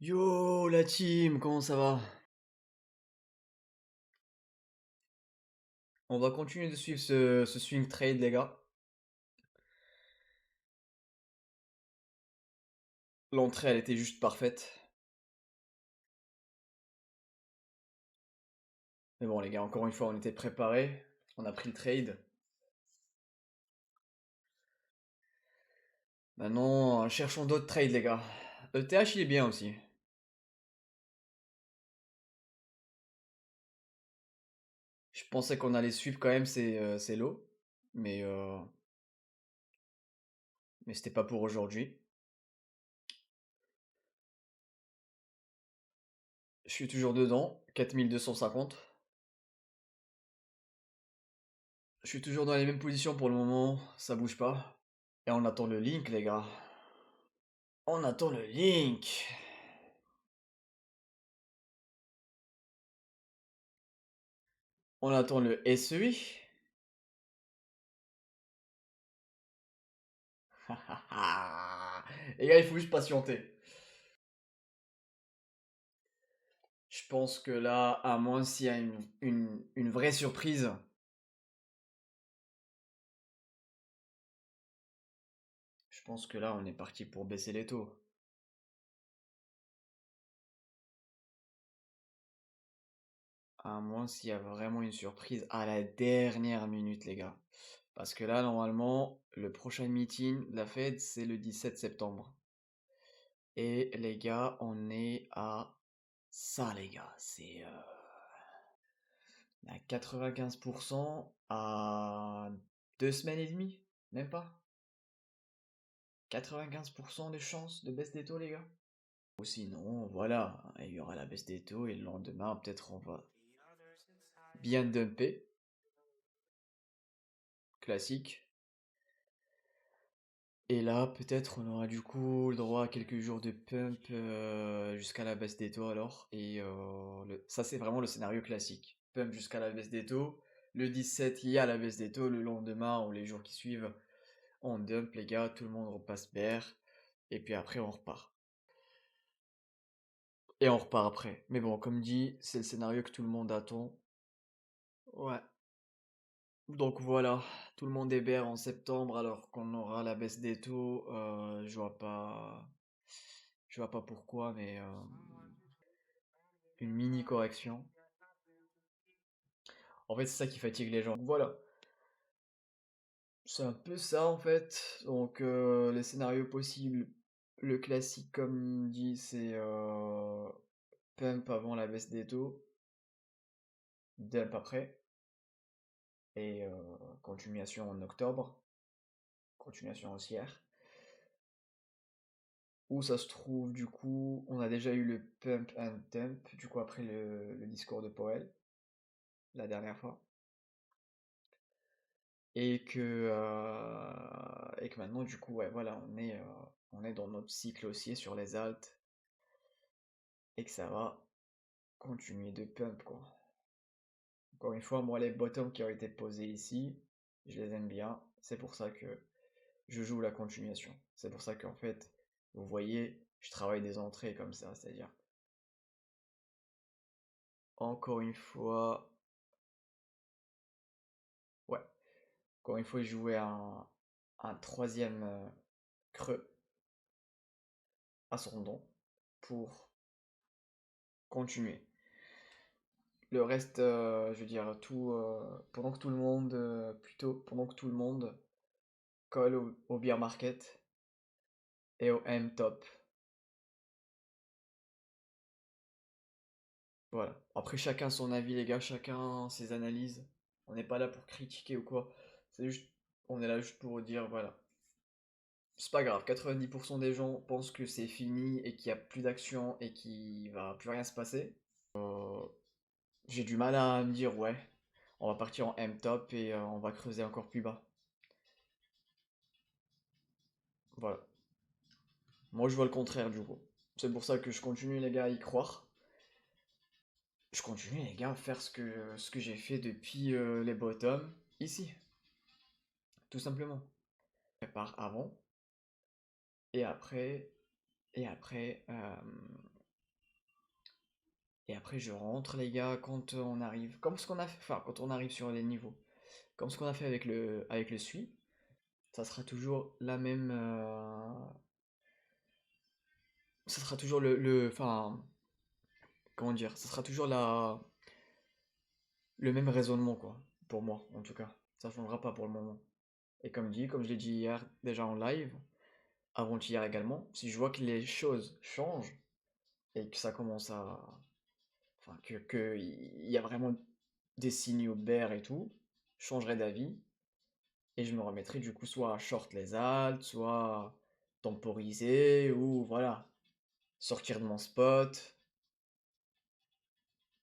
Yo la team, comment ça va? On va continuer de suivre ce swing trade les gars. L'entrée elle était juste parfaite. Mais bon les gars, encore une fois on était préparés. On a pris le trade. Maintenant cherchons d'autres trades les gars. ETH il est bien aussi. Je pensais qu'on allait suivre quand même ces lots. Mais, euh, mais c'était pas pour aujourd'hui. Je suis toujours dedans, 4250. Je suis toujours dans les mêmes positions pour le moment, ça bouge pas. Et on attend le link les gars. On attend le link. On attend le SEI. Les gars, il faut juste patienter. Je pense que là, à moins s'il y a une vraie surprise, je pense que là, on est parti pour baisser les taux. À moins s'il y a vraiment une surprise à la dernière minute, les gars. Parce que là, normalement, le prochain meeting de la Fed, c'est le 17 septembre. Et les gars, on est à ça, les gars. C'est à 95% à 2 semaines et demie. Même pas. 95% de chances de baisse des taux, les gars. Ou sinon, voilà, il y aura la baisse des taux et le lendemain, peut-être on va bien dumper. Classique. Et là, peut-être on aura du coup le droit à quelques jours de pump jusqu'à la baisse des taux alors. Et ça, c'est vraiment le scénario classique. Pump jusqu'à la baisse des taux. Le 17, il y a la baisse des taux. Le lendemain ou les jours qui suivent, on dump, les gars. Tout le monde repasse bear. Et puis après, on repart. Et on repart après. Mais bon, comme dit, c'est le scénario que tout le monde attend. Ouais. Donc voilà, tout le monde est bear en septembre alors qu'on aura la baisse des taux. Je vois pas pourquoi, mais une mini correction. En fait, c'est ça qui fatigue les gens. Voilà, c'est un peu ça en fait. Donc les scénarios possibles, le classique comme dit, c'est pump avant la baisse des taux, dump après, et continuation en octobre, continuation haussière. Où ça se trouve, du coup, on a déjà eu le pump and dump, du coup, après le discours de Powell, la dernière fois. Et que maintenant, du coup, ouais, voilà, on est dans notre cycle haussier sur les alts, et que ça va continuer de pump, quoi. Encore une fois, moi, les bottoms qui ont été posés ici, je les aime bien. C'est pour ça que je joue la continuation. C'est pour ça qu'en fait, vous voyez, je travaille des entrées comme ça, c'est-à-dire, encore une fois, ouais, encore une fois, jouer un troisième creux ascendant pour continuer. Le reste, je veux dire, pendant que tout le monde, pendant que tout le monde colle au bear market et au M top. Voilà. Après, chacun son avis, les gars, chacun ses analyses. On n'est pas là pour critiquer ou quoi. C'est juste, on est là juste pour dire, voilà. C'est pas grave, 90% des gens pensent que c'est fini et qu'il n'y a plus d'action et qu'il va plus rien se passer. J'ai du mal à me dire, ouais, on va partir en M-top et on va creuser encore plus bas. Voilà. Moi, je vois le contraire du coup. C'est pour ça que je continue, les gars, à y croire. Je continue, les gars, à faire ce que j'ai fait depuis les bottoms ici. Tout simplement. Je prépare avant et après. Et après. Et après, je rentre, les gars, quand on arrive, comme ce qu'on a fait, enfin, quand on arrive sur les niveaux, comme ce qu'on a fait avec le SUI, ça sera toujours la même, ça sera toujours enfin, comment dire, ça sera toujours le même raisonnement, quoi, pour moi, en tout cas. Ça changera pas pour le moment. Et comme dit, comme je l'ai dit hier, déjà en live, avant-hier également, si je vois que les choses changent et que ça commence à, enfin, il y a vraiment des signaux bear et tout, je changerai d'avis et je me remettrai du coup soit à short les alts, soit temporiser ou voilà, sortir de mon spot.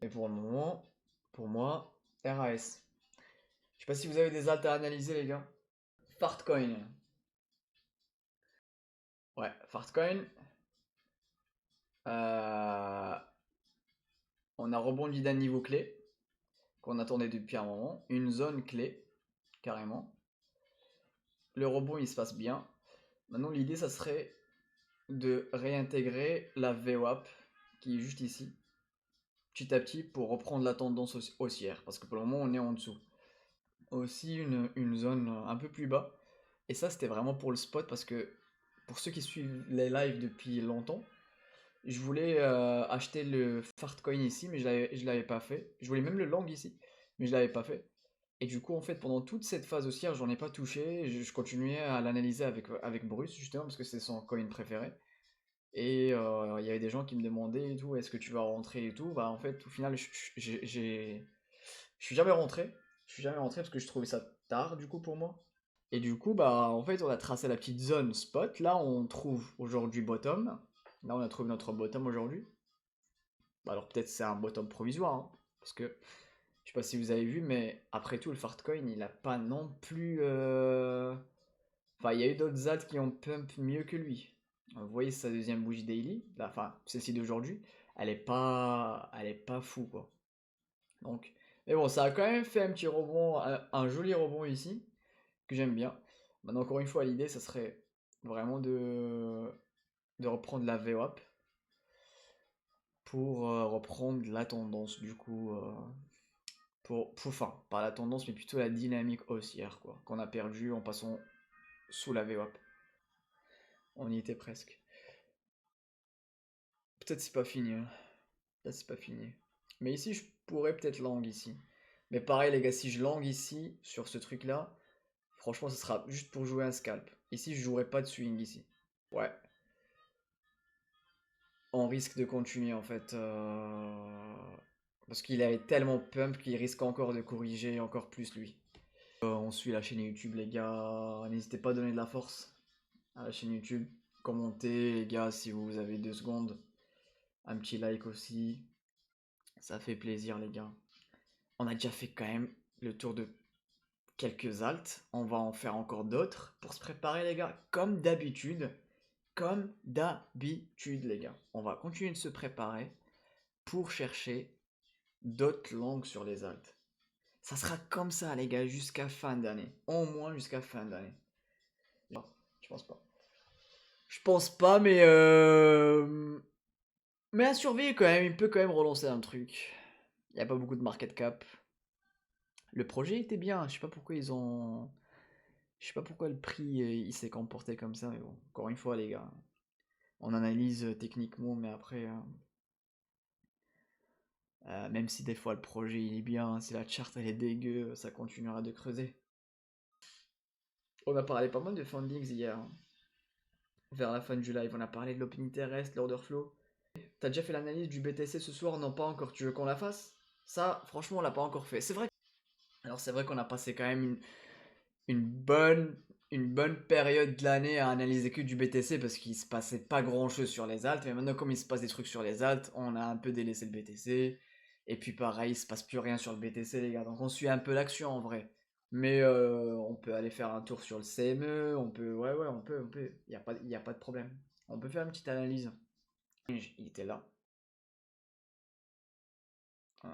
Mais pour le moment, pour moi, RAS. Je sais pas si vous avez des alts à analyser, les gars. Fartcoin. Ouais, Fartcoin. euh, on a rebondi d'un niveau clé qu'on attendait depuis un moment. Une zone clé, carrément. Le rebond, il se passe bien. Maintenant, l'idée, ça serait de réintégrer la VWAP qui est juste ici, petit à petit, pour reprendre la tendance haussière. Parce que pour le moment, on est en dessous. Aussi, une zone un peu plus bas. Et ça, c'était vraiment pour le spot parce que pour ceux qui suivent les lives depuis longtemps, je voulais acheter le Fartcoin ici, mais je l'avais pas fait. Je voulais même le long ici, mais je l'avais pas fait. Et du coup, en fait, pendant toute cette phase haussière, j'en ai pas touché. Je continuais à l'analyser avec Bruce, justement, parce que c'est son coin préféré. Et il y avait des gens qui me demandaient et tout, est-ce que tu vas rentrer et tout. Bah, en fait, au final, je suis jamais rentré. Je suis jamais rentré parce que je trouvais ça tard, du coup, pour moi. Et du coup, bah, en fait, on a tracé la petite zone spot. Là, on trouve aujourd'hui bottom. Là, on a trouvé notre bottom aujourd'hui. Bah, alors, peut-être c'est un bottom provisoire, hein, parce que je sais pas si vous avez vu, mais après tout, le Fartcoin, il a pas non plus. Enfin, il y a eu d'autres alts qui ont pump mieux que lui. Vous voyez sa deuxième bougie daily, là, enfin, celle-ci d'aujourd'hui, elle est pas fou, quoi. Donc, mais bon, ça a quand même fait un petit rebond, un joli rebond ici, que j'aime bien. Maintenant, encore une fois, l'idée, ça serait vraiment de reprendre la VWAP pour reprendre la tendance, du coup, enfin, pas la tendance, mais plutôt la dynamique haussière, quoi, qu'on a perdu en passant sous la VWAP. On y était presque. Peut-être c'est pas fini, hein. Peut-être c'est pas fini. Mais ici, je pourrais peut-être lang ici. Mais pareil, les gars, si je lang ici, sur ce truc-là, franchement, ce sera juste pour jouer un scalp. Ici, je jouerai pas de swing ici. Ouais. On risque de continuer, en fait. Parce qu'il avait tellement pump qu'il risque encore de corriger encore plus, lui. On suit la chaîne YouTube, les gars. N'hésitez pas à donner de la force à la chaîne YouTube. Commentez, les gars, si vous avez 2 secondes. Un petit like aussi. Ça fait plaisir, les gars. On a déjà fait quand même le tour de quelques altes. On va en faire encore d'autres pour se préparer, les gars. Comme d'habitude. Comme d'habitude, les gars. On va continuer de se préparer pour chercher d'autres langues sur les altes. Ça sera comme ça, les gars, jusqu'à fin d'année. Au moins jusqu'à fin d'année. Non, je pense pas. Je pense pas, mais à surveiller quand même. Il peut quand même relancer un truc. Il n'y a pas beaucoup de market cap. Le projet était bien. Je sais pas pourquoi ils ont. Je sais pas pourquoi le prix il s'est comporté comme ça. Mais bon, encore une fois, les gars. On analyse techniquement, mais après. Même si des fois le projet il est bien, si la charte elle est dégueu, ça continuera de creuser. On a parlé pas mal de fundings hier, hein. Vers la fin du live, on a parlé de l'open interest, l'order flow. T'as déjà fait l'analyse du BTC ce soir? Non, pas encore. Tu veux qu'on la fasse? Ça, franchement, on l'a pas encore fait. C'est vrai. Alors, c'est vrai qu'on a passé quand même une bonne, une bonne période de l'année à analyser que du BTC parce qu'il se passait pas grand chose sur les alts. Mais maintenant, comme il se passe des trucs sur les alts, on a un peu délaissé le BTC. Et puis, pareil, il se passe plus rien sur le BTC, les gars. Donc, on suit un peu l'action en vrai. Mais on peut aller faire un tour sur le CME. On peut, ouais, ouais, on peut. Il y a pas de problème. On peut faire une petite analyse. Il était là. Euh,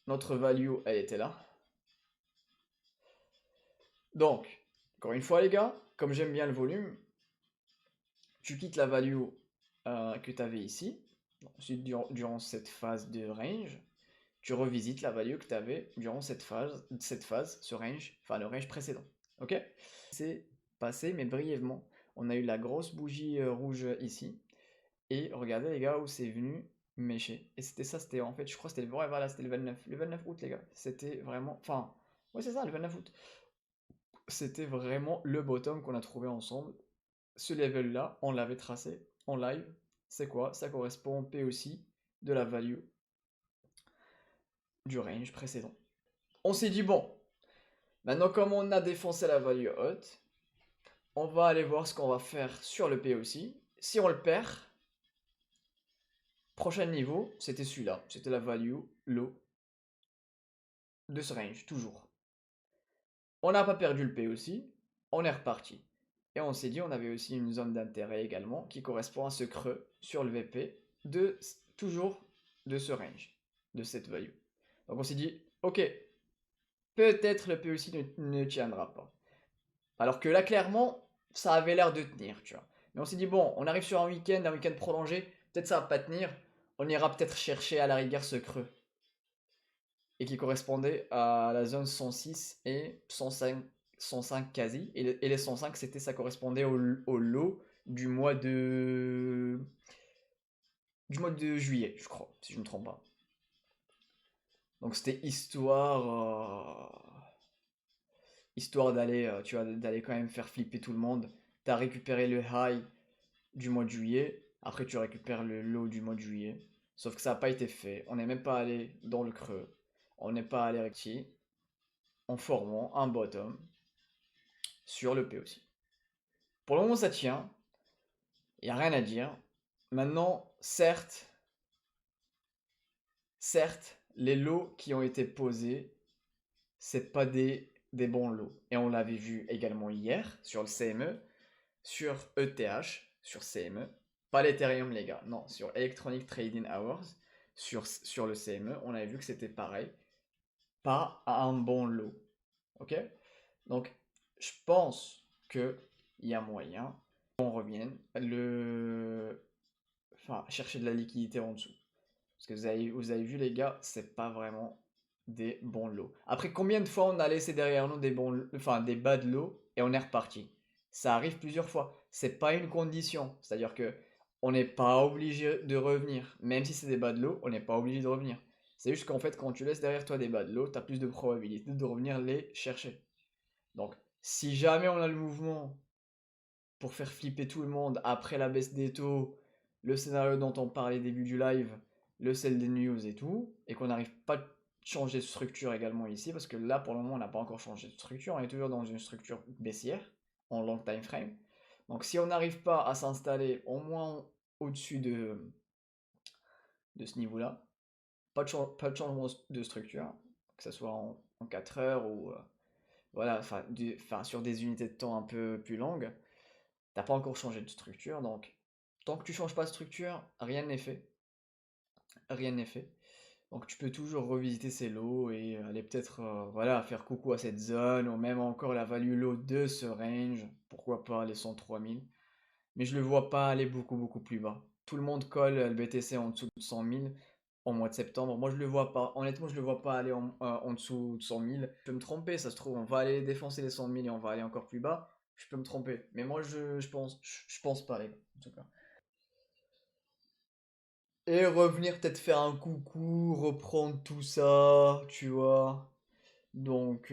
Notre value, elle était là. Donc, encore une fois, les gars, comme j'aime bien le volume, tu quittes la value que tu avais ici. Ensuite, durant cette phase de range, tu revisites la value que tu avais durant cette phase, ce range, enfin le range précédent. Ok? C'est passé, mais brièvement. On a eu la grosse bougie rouge ici. Et regardez les gars où c'est venu mécher. Et c'était ça, c'était en fait, je crois que c'était ouais, voilà, c'était le 29. Le 29 août, les gars. C'était vraiment. Enfin, ouais, c'est ça, le 29 août. C'était vraiment le bottom qu'on a trouvé ensemble. Ce level-là, on l'avait tracé en live. C'est quoi? Ça correspond au P aussi de la value du range précédent. On s'est dit, bon, maintenant comme on a défoncé la value haute, on va aller voir ce qu'on va faire sur le P aussi. Si on le perd, prochain niveau, c'était celui-là. C'était la value low de ce range, toujours. On n'a pas perdu le P aussi, on est reparti. Et on s'est dit, on avait aussi une zone d'intérêt également qui correspond à ce creux sur le VP de toujours de ce range, de cette value. Donc on s'est dit, ok, peut-être le P aussi ne tiendra pas. Alors que là, clairement, ça avait l'air de tenir, tu vois. Mais on s'est dit, bon, on arrive sur un week-end prolongé, peut-être ça va pas tenir, on ira peut-être chercher à la rigueur ce creux. Et qui correspondait à la zone 106 et 105 quasi. Et les 105, ça correspondait au lot du mois de juillet, je crois, si je ne me trompe pas. Donc c'était histoire d'aller, tu vois, d'aller quand même faire flipper tout le monde. T'as récupéré le high du mois de juillet, après tu récupères le low du mois de juillet. Sauf que ça n'a pas été fait. On n'est même pas allé dans le creux. On n'est pas allé recti en formant un bottom sur le P aussi. Pour le moment, ça tient. Il n'y a rien à dire. Maintenant, certes, les lots qui ont été posés, c'est pas des bons lots. Et on l'avait vu également hier sur le CME, sur ETH, sur CME. Pas l'Ethereum, les gars. Non, sur Electronic Trading Hours, sur le CME, on avait vu que c'était pareil. Pas un bon lot. Ok? Donc, je pense qu'il y a moyen qu'on revienne enfin, chercher de la liquidité en dessous. Parce que vous avez vu les gars, c'est pas vraiment des bons lots. Après, combien de fois on a laissé derrière nous enfin des bad lots et on est reparti? Ça arrive plusieurs fois. C'est pas une condition. C'est-à-dire que on n'est pas obligé de revenir. Même si c'est des bad lots, on n'est pas obligé de revenir. C'est juste qu'en fait, quand tu laisses derrière toi des bad lots, tu as plus de probabilité de revenir les chercher. Donc, si jamais on a le mouvement pour faire flipper tout le monde après la baisse des taux, le scénario dont on parlait début du live, le sell des news et tout, et qu'on n'arrive pas à changer de structure également ici, parce que là pour le moment on n'a pas encore changé de structure, on est toujours dans une structure baissière, en long time frame. Donc si on n'arrive pas à s'installer au moins au-dessus de ce niveau-là, pas de changement de structure, que ce soit en 4 heures ou voilà, enfin, sur des unités de temps un peu plus longues, t'as pas encore changé de structure, donc tant que tu changes pas de structure, rien n'est fait. Rien n'est fait. Donc tu peux toujours revisiter ces lots et aller peut-être voilà, faire coucou à cette zone, ou même encore la value low de ce range, pourquoi pas les 103 000. Mais je le vois pas aller beaucoup plus bas. Tout le monde colle le BTC en dessous de 100 000 au mois de septembre. Moi je le vois pas, honnêtement je le vois pas aller en dessous de 100 000. Je peux me tromper, ça se trouve on va aller défoncer les 100 000 et on va aller encore plus bas. Je peux me tromper, mais moi je pense pas les gars, en tout cas. Et revenir peut-être faire un coucou, reprendre tout ça, tu vois. Donc,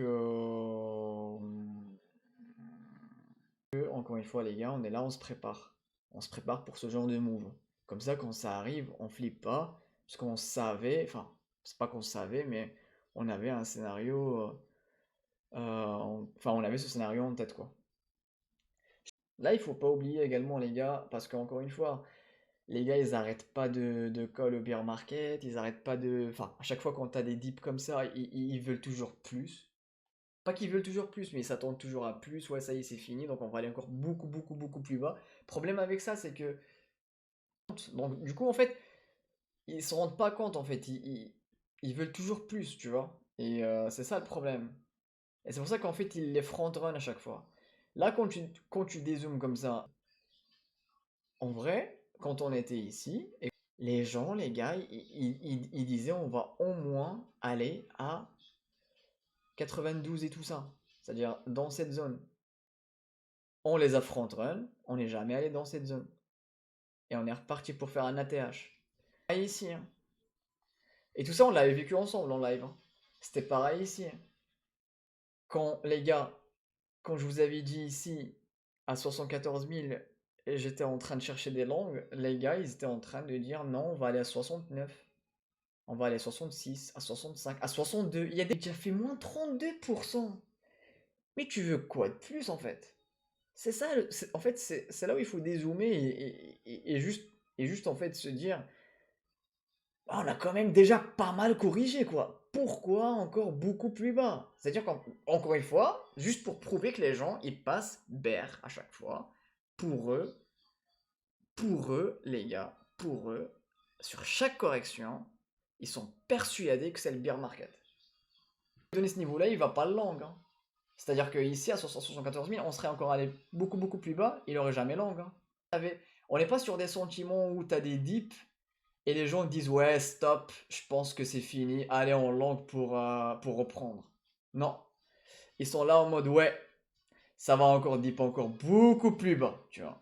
encore une fois, les gars, on est là, on se prépare. On se prépare pour ce genre de move. Comme ça, quand ça arrive, on flippe pas. Parce qu'on savait, enfin, c'est pas qu'on savait, mais on avait un scénario. Enfin, on avait ce scénario en tête, quoi. Là, il faut pas oublier également, les gars, parce qu'encore une fois, les gars, ils arrêtent pas de call au bear market, ils arrêtent pas de. Enfin, à chaque fois quand t'as des dips comme ça, ils veulent toujours plus. Pas qu'ils veulent toujours plus, mais ils s'attendent toujours à plus. Ouais, ça y est, c'est fini, donc on va aller encore beaucoup plus bas. Problème avec ça, c'est que. Donc, du coup, en fait, ils se rendent pas compte, en fait. Ils veulent toujours plus, tu vois. Et c'est ça le problème. Et c'est pour ça qu'en fait, ils les front-run à chaque fois. Là, quand tu dézoomes comme ça, en vrai, quand on était ici, les gens, les gars, ils disaient on va au moins aller à 92 et tout ça. C'est-à-dire dans cette zone. On les affronte run, on n'est jamais allé dans cette zone. Et on est reparti pour faire un ATH. Pareil ici, hein. Et tout ça, on l'avait vécu ensemble en live, hein. C'était pareil ici, hein. Quand, les gars, quand je vous avais dit ici, à 74 000, et j'étais en train de chercher des langues, les gars, ils étaient en train de dire non, on va aller à 69. On va aller à 66, à 65, à 62. Il y a des qui a fait moins 32%. Mais tu veux quoi de plus en fait? C'est ça, en fait, c'est là où il faut dézoomer et juste en fait se dire, ah, on a quand même déjà pas mal corrigé quoi. Pourquoi encore beaucoup plus bas? C'est-à-dire qu'encore une fois, juste pour prouver que les gens ils passent bear à chaque fois, pour eux, les gars, pour eux, sur chaque correction, ils sont persuadés que c'est le bear market. Donner ce niveau-là, il va pas le long, hein. C'est-à-dire qu'ici, à 74 000, on serait encore allé beaucoup, beaucoup plus bas, il aurait jamais long, hein. On n'est pas sur des sentiments où tu as des dips et les gens disent ouais, stop, je pense que c'est fini, allez en long pour reprendre. Non. Ils sont là en mode ouais, ça va encore dip encore beaucoup plus bas, tu vois.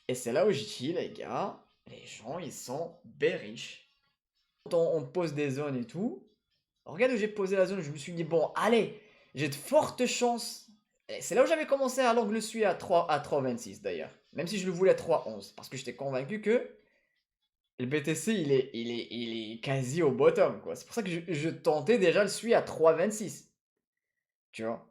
Et c'est là où je dis, les gars, les gens, ils sont bearish. Quand on pose des zones et tout, regarde où j'ai posé la zone, je me suis dit, bon, allez, j'ai de fortes chances. Et c'est là où j'avais commencé à l'angle suit à 3,26 d'ailleurs. Même si je le voulais à 3,11. Parce que j'étais convaincu que le BTC, il est quasi au bottom, quoi. C'est pour ça que je tentais déjà le suit à 3,26. Tu vois.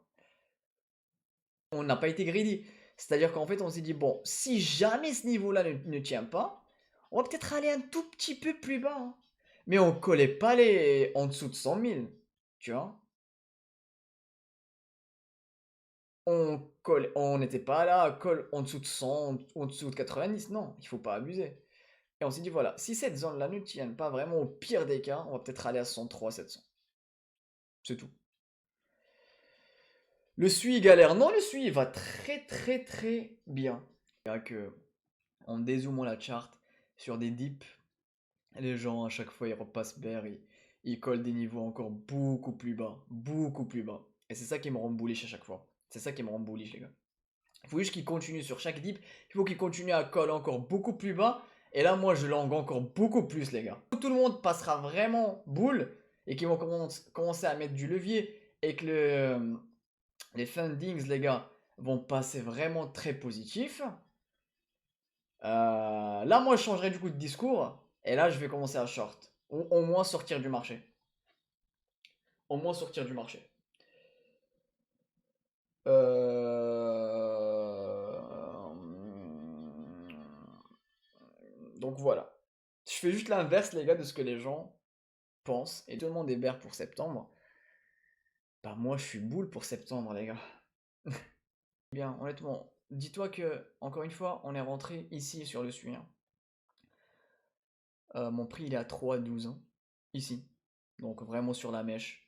On n'a pas été greedy. C'est-à-dire qu'en fait, on s'est dit, bon, si jamais ce niveau-là ne tient pas, on va peut-être aller un tout petit peu plus bas, hein. Mais on collait pas les en dessous de 100 000. Tu vois. On n'était pas là à call en dessous de 100, en dessous de 90, non, il faut pas abuser. Et on s'est dit, voilà, si cette zone-là ne tient pas vraiment, au pire des cas, on va peut-être aller à 103, 700. C'est tout. Le SUI galère. Non, le SUI va très très très bien. Il y a que, en dézoomant la chart, sur des dips, les gens à chaque fois ils repassent bear, ils collent des niveaux encore beaucoup plus bas. Beaucoup plus bas. Et c'est ça qui me rend bullish à chaque fois. C'est ça qui me rend bullish, les gars. Il faut juste qu'il continue sur chaque dip. Il faut qu'il continue à call encore beaucoup plus bas. Et là, moi, je langue encore beaucoup plus, les gars. Tout le monde passera vraiment boule et qu'ils vont commencer à mettre du levier et que les fundings, les gars, vont passer vraiment très positif. Là, moi, je changerai du coup de discours. Et là, je vais commencer à short. Ou au moins sortir du marché. Au moins sortir du marché. Donc voilà. Je fais juste l'inverse, les gars, de ce que les gens pensent. Et tout le monde est bear pour septembre. Bah moi, je suis boule pour septembre, les gars. Bien, honnêtement, dis-toi que, encore une fois, on est rentré ici sur le suivi, hein. Mon prix, il est à 3,12, hein, ici. Donc vraiment sur la mèche.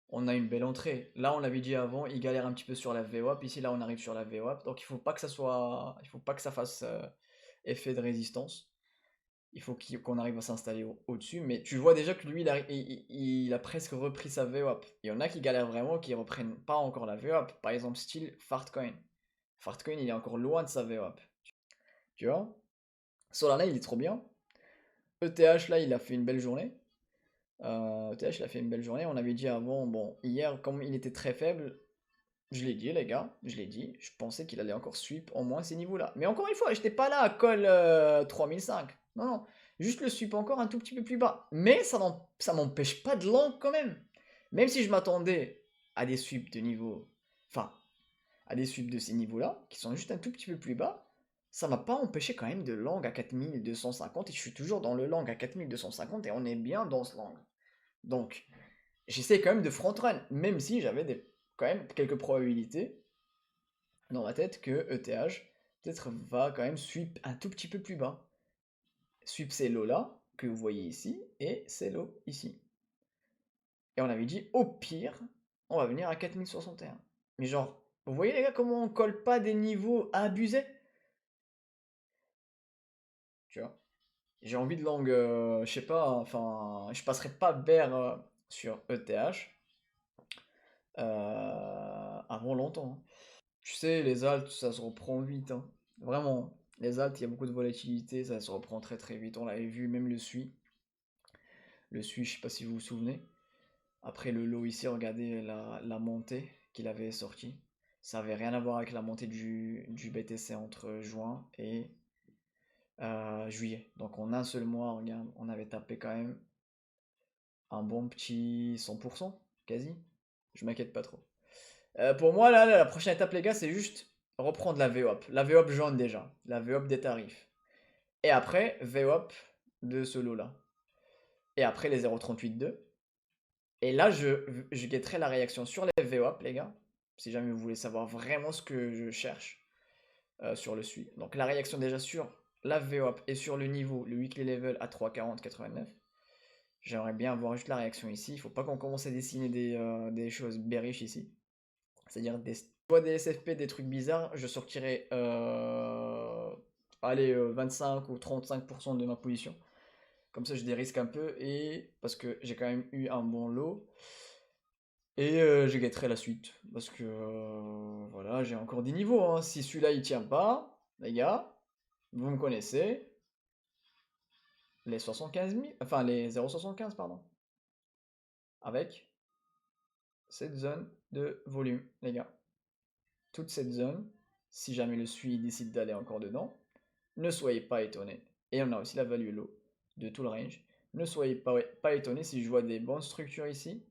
On a une belle entrée. Là, on l'avait dit avant, il galère un petit peu sur la VWAP. Ici, là, on arrive sur la VWAP. Donc il faut pas que ça soit, il faut pas que ça fasse effet de résistance. Il faut qu'on arrive à s'installer au-dessus. Mais tu vois déjà que lui, il a presque repris sa VWAP. Il y en a qui galèrent vraiment, qui reprennent pas encore la VWAP. Par exemple, style Fartcoin. Fartcoin, il est encore loin de sa VWAP. Tu vois? Solana, il est trop bien. ETH, là, il a fait une belle journée. ETH, il a fait une belle journée. On avait dit avant, bon, hier, comme il était très faible, je l'ai dit, les gars, je l'ai dit, je pensais qu'il allait encore sweep au moins ces niveaux-là. Mais encore une fois, j'étais pas là à call 3005. Non, non, juste le sweep encore un tout petit peu plus bas. Mais ça m'empêche pas de long quand même. Même si je m'attendais à des sweeps de niveau, enfin, à des sweeps de ces niveaux-là, qui sont juste un tout petit peu plus bas, ça m'a pas empêché quand même de long à 4250 et je suis toujours dans le long à 4250 et on est bien dans ce long. Donc, j'essaie quand même de front-run, même si j'avais quand même quelques probabilités dans ma tête que ETH peut-être va quand même sweep un tout petit peu plus bas. Sweep ces lots-là, que vous voyez ici, et ces lots ici. Et on avait dit, au pire, on va venir à 4061. Mais genre, vous voyez les gars comment on colle pas des niveaux abusés? Tu vois? J'ai envie de long, je sais pas, enfin, je passerai pas vers sur ETH avant longtemps, hein. Tu sais, les alts, ça se reprend vite, hein. Vraiment, les alts, il y a beaucoup de volatilité, ça se reprend très très vite. On l'avait vu, même le SUI. Le SUI, je sais pas si vous vous souvenez. Après le low ici, regardez la montée qu'il avait sortie. Ça avait rien à voir avec la montée du BTC entre juin et juillet. Donc en un seul mois, regarde, on avait tapé quand même un bon petit 100%, quasi. Je m'inquiète pas trop. Pour moi, là, la prochaine étape, les gars, c'est juste reprendre la VWAP. La VWAP jaune déjà. La VWAP des tarifs. Et après, VWAP de ce lot-là. Et après, les 0,38,2. Et là, je guetterai la réaction sur les VWAP, les gars. Si jamais vous voulez savoir vraiment ce que je cherche sur le SUI. Donc, la réaction déjà sur la VWAP et sur le niveau, le weekly level à 3,40,89. J'aimerais bien voir juste la réaction ici. Il faut pas qu'on commence à dessiner des choses bearish ici. C'est-à-dire soit des SFP, des trucs bizarres, je sortirai allez, 25 ou 35% de ma position. Comme ça, je dérisque un peu et parce que j'ai quand même eu un bon lot. Et je guetterai la suite. Parce que voilà, j'ai encore des niveaux, hein. Si celui-là il tient pas, les gars, vous me connaissez. Les 75 000, enfin les 0,75 pardon. Avec cette zone de volume, les gars. Toute cette zone, si jamais le SUI décide d'aller encore dedans, ne soyez pas étonnés. Et on a aussi la value low de tout le range. Ne soyez pas étonnés si je vois des bonnes structures ici.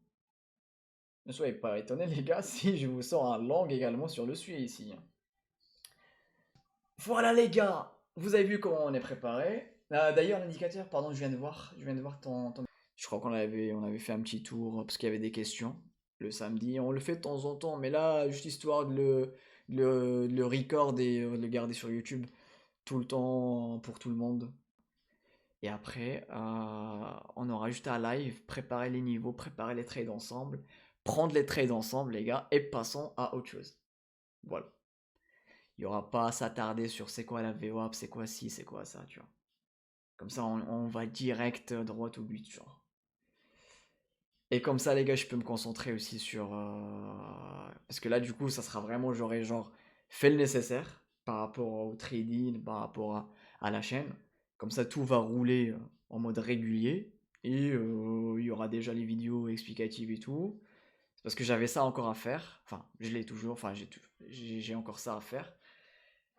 Ne soyez pas étonnés les gars si je vous sors un long également sur le SUI ici. Voilà les gars, vous avez vu comment on est préparé. D'ailleurs l'indicateur, pardon, je viens de voir ton... Je crois on avait fait un petit tour parce qu'il y avait des questions le samedi. On le fait de temps en temps, mais là, juste histoire de le record et de le garder sur YouTube tout le temps pour tout le monde. Et après, on aura juste un live, préparer les niveaux, préparer les trades ensemble, prendre les trades ensemble, les gars, et passons à autre chose. Voilà. Il n'y aura pas à s'attarder sur c'est quoi la VWAP, c'est quoi ci, c'est quoi ça, tu vois. Comme ça, on va direct droit au but, genre. Et comme ça, les gars, je peux me concentrer aussi sur... Parce que là, du coup, ça sera vraiment, j'aurai genre fait le nécessaire par rapport au trading, par rapport à la chaîne. Comme ça, tout va rouler en mode régulier. Et il y aura déjà les vidéos explicatives et tout. C'est parce que j'avais ça encore à faire. Enfin, je l'ai toujours. Enfin, j'ai encore ça à faire.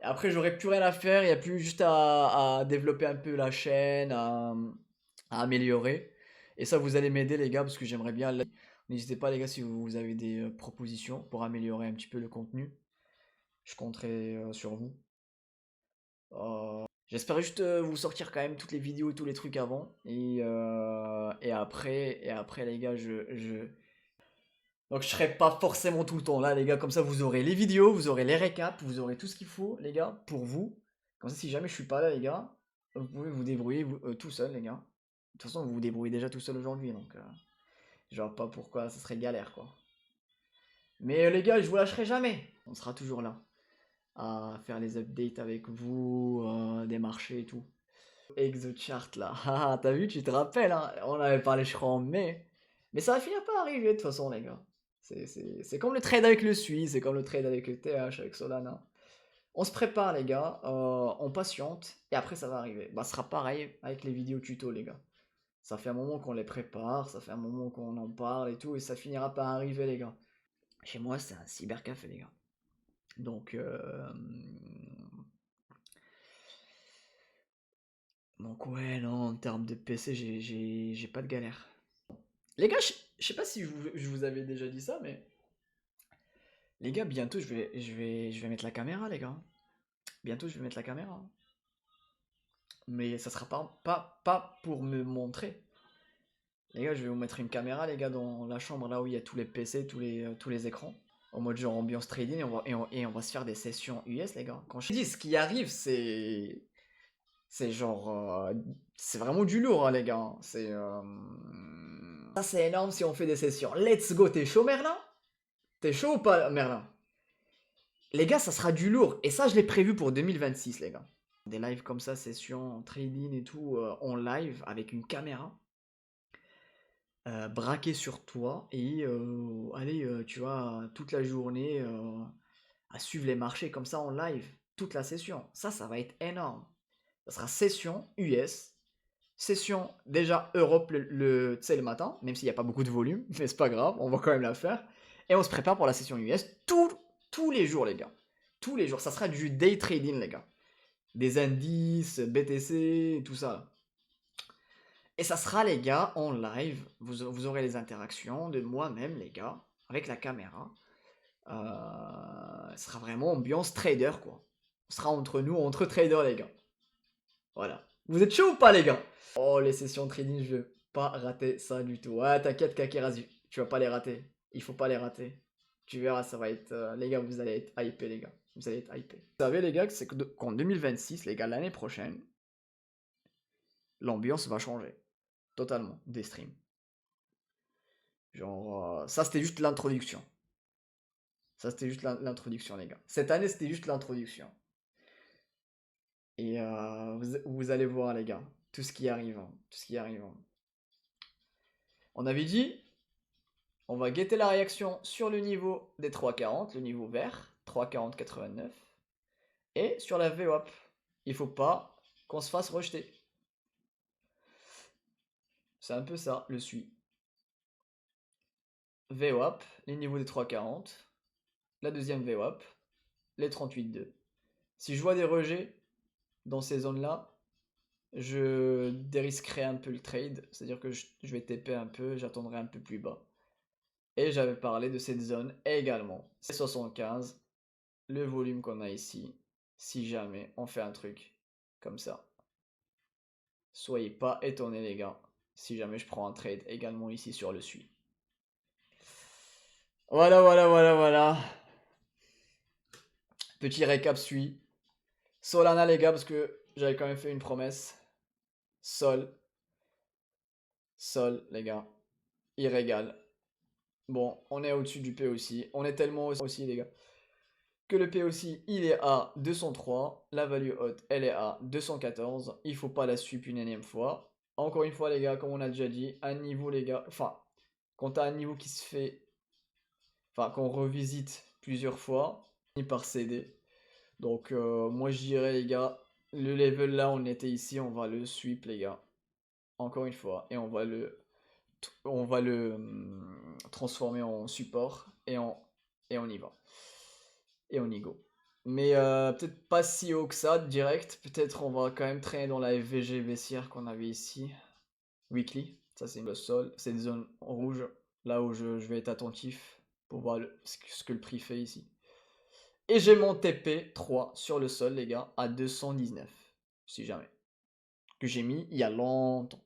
Et après, j'aurais plus rien à faire. Il n'y a plus juste à développer un peu la chaîne, à améliorer. Et ça, vous allez m'aider, les gars, parce que j'aimerais bien. N'hésitez pas, les gars, si vous avez des propositions pour améliorer un petit peu le contenu. Je compterai sur vous. J'espère juste vous sortir quand même toutes les vidéos et tous les trucs avant. Et après, les gars, donc je serai pas forcément tout le temps là, les gars. Comme ça, vous aurez les vidéos, vous aurez les récaps, vous aurez tout ce qu'il faut, les gars, pour vous. Comme ça, si jamais je suis pas là, les gars, vous pouvez vous débrouiller tout seul, les gars. De toute façon, vous vous débrouillez déjà tout seul aujourd'hui, donc je vois pas pourquoi ça serait galère, quoi. Mais les gars, je vous lâcherai jamais. On sera toujours là à faire les updates avec vous, des marchés et tout. ExoChart là, ah, t'as vu, tu te rappelles, hein, on avait parlé, je crois, en mai. Mais ça va finir par arriver de toute façon, les gars. C'est comme le trade avec le SUI, c'est comme le trade avec le TH, avec Solana. On se prépare, les gars, on patiente, et après ça va arriver. Bah, ce sera pareil avec les vidéos tuto, les gars. Ça fait un moment qu'on les prépare, ça fait un moment qu'on en parle et tout, et ça finira par arriver, les gars. Chez moi, c'est un cybercafé, les gars. Donc, ouais, non, en termes de PC, j'ai pas de galère. Les gars, je sais pas si je vous avais déjà dit ça, mais les gars, bientôt je vais mettre la caméra, les gars. Bientôt je vais mettre la caméra. Mais ça sera pas pour me montrer. Les gars, je vais vous mettre une caméra, les gars, dans la chambre là où il y a tous les PC, tous les écrans. En mode genre ambiance trading, et on va se faire des sessions US, les gars. Quand je dis ce qui arrive, c'est genre. C'est vraiment du lourd, hein, les gars, hein. Ça, c'est énorme si on fait des sessions. Let's go, t'es chaud, Merlin? T'es chaud ou pas, Merlin? Les gars, ça sera du lourd. Et ça, je l'ai prévu pour 2026, les gars. Des lives comme ça, session trading et tout, en live avec une caméra braquée sur toi et allez, tu vois, toute la journée à suivre les marchés comme ça en live, toute la session. Ça va être énorme. Ça sera session US, session déjà Europe tu sais, le matin, même s'il n'y a pas beaucoup de volume, mais c'est pas grave, on va quand même la faire. Et on se prépare pour la session US tous les jours, les gars. Tous les jours. Ça sera du day trading, les gars. Des indices, BTC, tout ça. Et ça sera, les gars, en live. Vous aurez les interactions de moi-même, les gars, avec la caméra. Ce sera vraiment ambiance trader, quoi. On sera entre nous, entre traders, les gars. Voilà. Vous êtes chaud ou pas, les gars? Oh, les sessions trading, je vais pas rater ça du tout. Ouais, t'inquiète, Kakerazu. Tu vas pas les rater. Il faut pas les rater. Tu verras, ça va être. Les gars, vous allez être hypés, les gars. Vous allez être hypés. Vous savez, les gars, c'est qu'en 2026, les gars, l'année prochaine, l'ambiance va changer. Totalement. Des streams. Genre, ça, c'était juste l'introduction. Ça, c'était juste l'introduction, les gars. Cette année, c'était juste l'introduction. Et vous allez voir, les gars, tout ce qui arrive. Hein, tout ce qui arrive. Hein. On avait dit, on va guetter la réaction sur le niveau des 3,40, le niveau vert, 3,40,89. Et sur la VWAP. Il faut pas qu'on se fasse rejeter. C'est un peu ça, le SUI. VWAP, les niveaux des 3,40. La deuxième VWAP, les 38,2. Si je vois des rejets dans ces zones-là, je dérisquerai un peu le trade. C'est-à-dire que je vais TP un peu, j'attendrai un peu plus bas. Et j'avais parlé de cette zone également. C'est 75, le volume qu'on a ici, si jamais on fait un truc comme ça. Soyez pas étonnés, les gars, si jamais je prends un trade également ici sur le SUI. Voilà, voilà, voilà, voilà. Petit récap SUI. Solana, les gars, parce que j'avais quand même fait une promesse. Sol. Sol, les gars. Il régale. Bon, on est au-dessus du P aussi. On est tellement aussi, les gars, que le P aussi, il est à 203. La value haute, elle est à 214. Il faut pas la suivre une énième fois. Encore une fois, les gars, comme on a déjà dit, un niveau, les gars, enfin, quand t'as un niveau qui se fait, enfin, qu'on revisite plusieurs fois, il par céder. Donc, moi, je dirais, les gars, le level là, on était ici, on va le sweep, les gars. Encore une fois. Et on va le transformer en support et on y va. Et on y go. Mais peut-être pas si haut que ça, direct. Peut-être on va quand même traîner dans la FVG baissière qu'on avait ici. Weekly. Ça, c'est le sol. C'est une zone rouge. Là où je vais être attentif pour voir ce que le prix fait ici. Et j'ai mon TP3 sur le sol, les gars, à 219. Si jamais. Que j'ai mis il y a longtemps.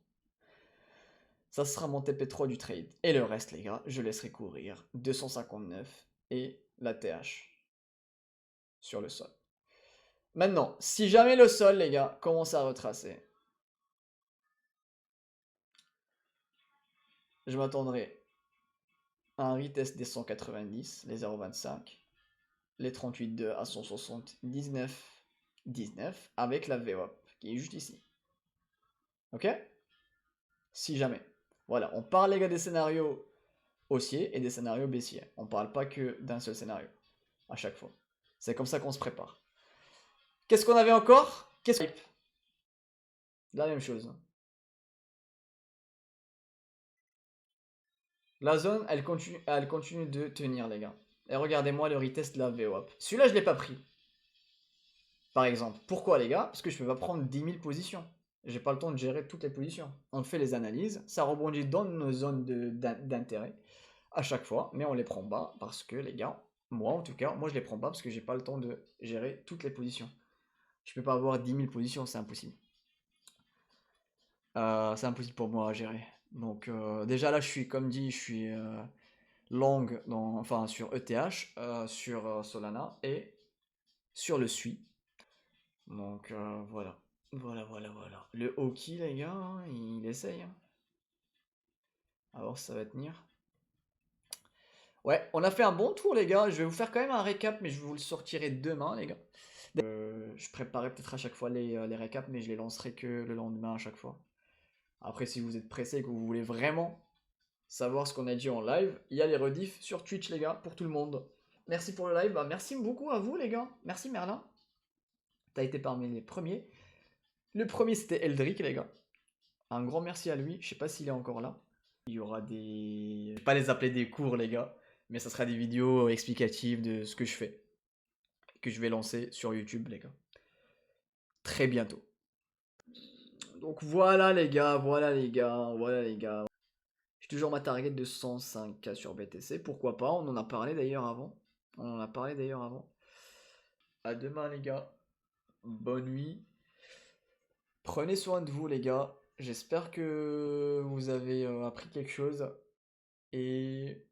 Ça sera mon TP3 du trade. Et le reste, les gars, je laisserai courir 259 et la TH sur le sol. Maintenant, si jamais le sol, les gars, commence à retracer, je m'attendrai à un retest des 190, les 0,25, les 38,2 à 179, 19, avec la VWAP, qui est juste ici. Ok? Si jamais. Voilà, on parle, les gars, des scénarios haussiers et des scénarios baissiers. On parle pas que d'un seul scénario, à chaque fois. C'est comme ça qu'on se prépare. Qu'est-ce qu'on avait encore? Qu'est-ce qu'on... La même chose. La zone, elle continue de tenir, les gars. Et regardez-moi le retest de la VWAP. Celui-là, je ne l'ai pas pris. Par exemple. Pourquoi, les gars? Parce que je ne peux pas prendre 10 000 positions. J'ai pas le temps de gérer toutes les positions. On fait les analyses, ça rebondit dans nos zones d'intérêt à chaque fois, mais on les prend pas parce que, les gars, moi en tout cas, moi je les prends pas parce que j'ai pas le temps de gérer toutes les positions. Je peux pas avoir 10 000 positions, c'est impossible. C'est impossible pour moi à gérer. Donc déjà là, je suis, comme dit, je suis long enfin, sur ETH, sur Solana et sur le SUI. Donc voilà. Voilà. Le Hoki, les gars, hein, il essaye. Hein. Alors ça va tenir. Ouais, on a fait un bon tour, les gars. Je vais vous faire quand même un récap, mais je vous le sortirai demain, les gars. Je préparais peut-être à chaque fois les récaps, mais je les lancerai que le lendemain à chaque fois. Après, si vous êtes pressé et que vous voulez vraiment savoir ce qu'on a dit en live, il y a les rediffs sur Twitch, les gars, pour tout le monde. Merci pour le live. Bah, merci beaucoup à vous, les gars. Merci, Merlin. T'as été parmi les premiers. Le premier, c'était Eldrick, les gars. Un grand merci à lui. Je sais pas s'il est encore là. Il y aura des... Je vais pas les appeler des cours, les gars, mais ça sera des vidéos explicatives de ce que je fais. Que je vais lancer sur YouTube, les gars. Très bientôt. Donc voilà, les gars. Voilà, les gars. Voilà, les gars. J'ai toujours ma target de 105K sur BTC. Pourquoi pas? On en a parlé d'ailleurs avant. On en a parlé d'ailleurs avant. À demain, les gars. Bonne nuit. Prenez soin de vous, les gars. J'espère que vous avez appris quelque chose. Et...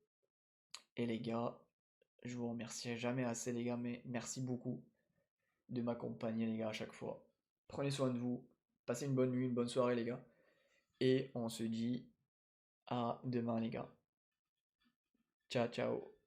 Et les gars, je vous remercierai jamais assez, les gars, mais merci beaucoup de m'accompagner, les gars, à chaque fois. Prenez soin de vous. Passez une bonne nuit, une bonne soirée, les gars. Et on se dit à demain, les gars. Ciao, ciao.